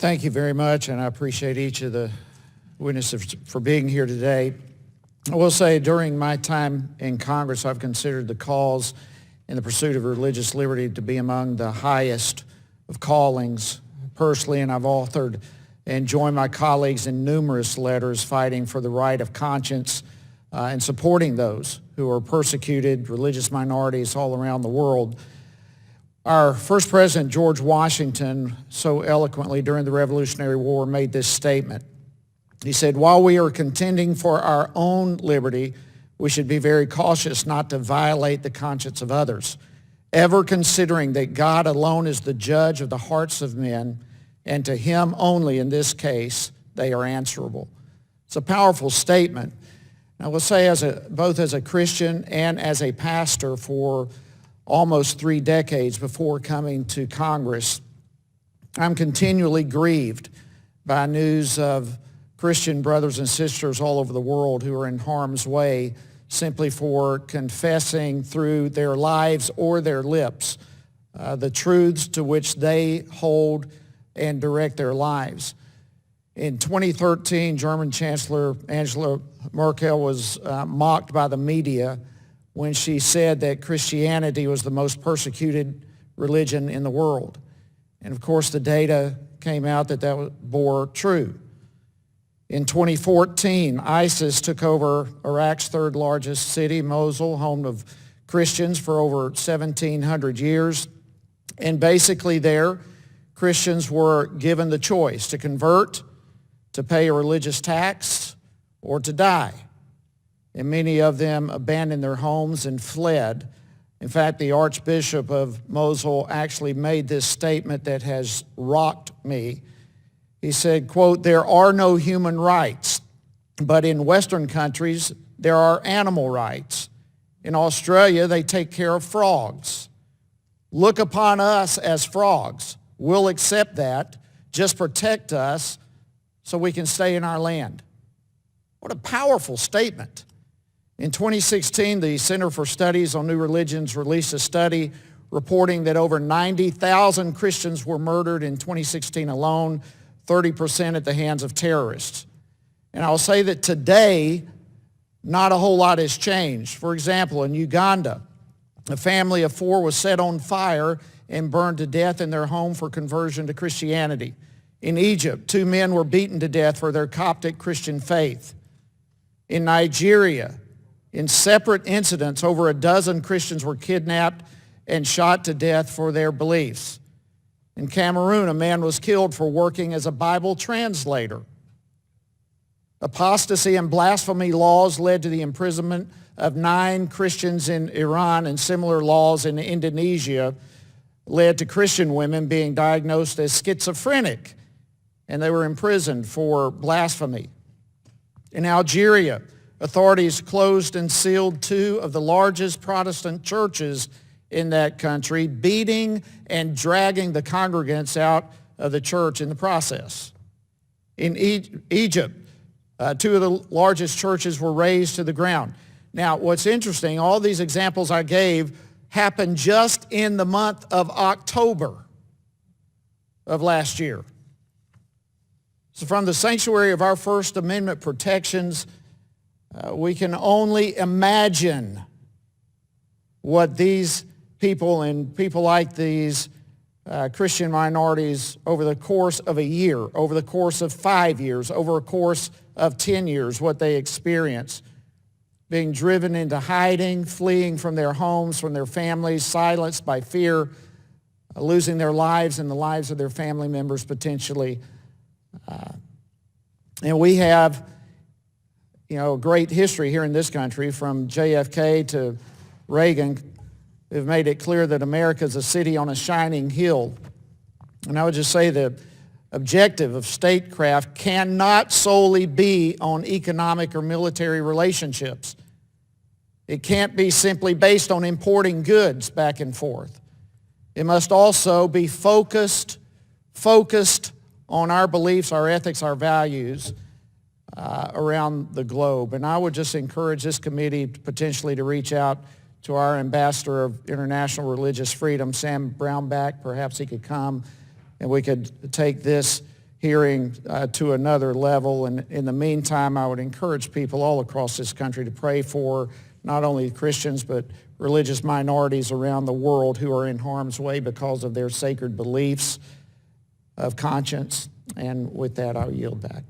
Thank you very much, and I appreciate each of the witnesses for being here today. I will say during my time in Congress, I've considered the cause in the pursuit of religious liberty to be among the highest of callings personally, and I've authored and joined my colleagues in numerous letters fighting for the right of conscience and supporting those who are persecuted, religious minorities all around the world. Our first president, George Washington, so eloquently during the Revolutionary War made this statement. He said, "While we are contending for our own liberty, we should be very cautious not to violate the conscience of others, ever considering that God alone is the judge of the hearts of men, and to him only in this case they are answerable." It's a powerful statement. I will say both as a Christian and as a pastor for almost 3 decades before coming to Congress, I'm continually grieved by news of Christian brothers and sisters all over the world who are in harm's way simply for confessing through their lives or their lips the truths to which they hold and direct their lives. In 2013, German Chancellor Angela Merkel was mocked by the media when she said that Christianity was the most persecuted religion in the world. And of course, the data came out that bore true. In 2014, ISIS took over Iraq's third largest city, Mosul, home of Christians for over 1,700 years. And basically there, Christians were given the choice to convert, to pay a religious tax, or to die. And many of them abandoned their homes and fled. In fact, the Archbishop of Mosul actually made this statement that has rocked me. He said, quote, "There are no human rights, but in Western countries, there are animal rights. In Australia, they take care of frogs. Look upon us as frogs. We'll accept that. Just protect us so we can stay in our land." What a powerful statement. In 2016, the Center for Studies on New Religions released a study reporting that over 90,000 Christians were murdered in 2016 alone, 30% at the hands of terrorists. And I'll say that today, not a whole lot has changed. For example, in Uganda, a family of 4 was set on fire and burned to death in their home for conversion to Christianity. In Egypt, 2 men were beaten to death for their Coptic Christian faith. In Nigeria, in separate incidents, over a dozen Christians were kidnapped and shot to death for their beliefs. In Cameroon, a man was killed for working as a Bible translator. Apostasy and blasphemy laws led to the imprisonment of 9 Christians in Iran, and similar laws in Indonesia led to Christian women being diagnosed as schizophrenic, and they were imprisoned for blasphemy. In Algeria, authorities closed and sealed 2 of the largest Protestant churches in that country, beating and dragging the congregants out of the church in the process. In Egypt, 2 of the largest churches were razed to the ground. Now, what's interesting, all these examples I gave happened just in the month of October of last year. So from the sanctuary of our First Amendment protections, we can only imagine what these people and people like these Christian minorities over the course of a year, over the course of 5 years, over a course of 10 years, what they experience. Being driven into hiding, fleeing from their homes, from their families, silenced by fear, losing their lives and the lives of their family members potentially. And we have a great history here in this country, from JFK to Reagan, who've made it clear that America is a city on a shining hill. And I would just say the objective of statecraft cannot solely be on economic or military relationships. It can't be simply based on importing goods back and forth. It must also be focused on our beliefs, our ethics, our values around the globe. And I would just encourage this committee potentially to reach out to our ambassador of international religious freedom, Sam Brownback. Perhaps he could come and we could take this hearing to another level. And in the meantime, I would encourage people all across this country to pray for not only Christians, but religious minorities around the world who are in harm's way because of their sacred beliefs of conscience. And with that, I'll yield back.